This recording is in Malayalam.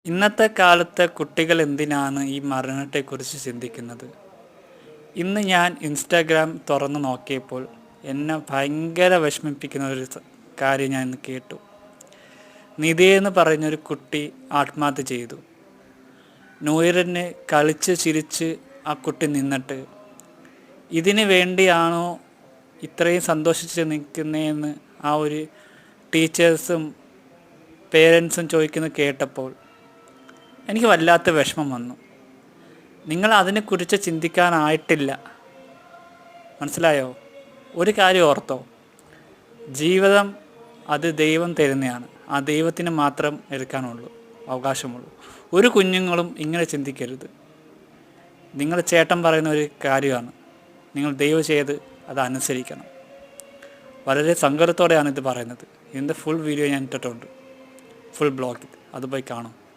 ഇന്നത്തെ കാലത്തെ കുട്ടികൾ എന്തിനാണ് ഈ മരണത്തെക്കുറിച്ച് ചിന്തിക്കുന്നത്? ഇന്ന് ഞാൻ ഇൻസ്റ്റാഗ്രാം തുറന്ന് നോക്കിയപ്പോൾ എന്നെ ഭയങ്കര വിഷമിപ്പിക്കുന്ന ഒരു കാര്യം ഞാൻ ഇന്ന് കേട്ടു. നിധി എന്ന് പറയുന്നൊരു കുട്ടി ആത്മഹത്യ ചെയ്തു. ന്യൂ ഇയറിന് കളിച്ച് ചിരിച്ച് ആ കുട്ടി നിന്നിട്ട് ഇതിന് വേണ്ടിയാണോ ഇത്രയും സന്തോഷിച്ച് നിൽക്കുന്നതെന്ന് ആ ഒരു ടീച്ചേഴ്സും പേരൻസും ചോദിക്കുന്നത് കേട്ടപ്പോൾ എനിക്ക് വല്ലാത്ത വിഷമം വന്നു. നിങ്ങൾ അതിനെക്കുറിച്ച് ചിന്തിക്കാനായിട്ടില്ല. മനസ്സിലായോ? ഒരു കാര്യം ഓർത്തോ, ജീവിതം അത് ദൈവം തരുന്നതാണ്. ആ ദൈവത്തിന് മാത്രം എടുക്കാനുള്ളൂ, അവകാശമുള്ളൂ. ഒരു കുഞ്ഞുങ്ങളും ഇങ്ങനെ ചിന്തിക്കരുത്. നിങ്ങൾ ചേട്ടൻ പറയുന്ന ഒരു കാര്യമാണ്, നിങ്ങൾ ദയവ് ചെയ്ത് അത് അനുസരിക്കണം. വളരെ സങ്കടത്തോടെയാണ് ഇത് പറയുന്നത്. ഇതിൻ്റെ ഫുൾ വീഡിയോ ഞാൻ ഇട്ടിട്ടുണ്ട്, ഫുൾ ബ്ലോഗ്. അത് പോയി കാണും.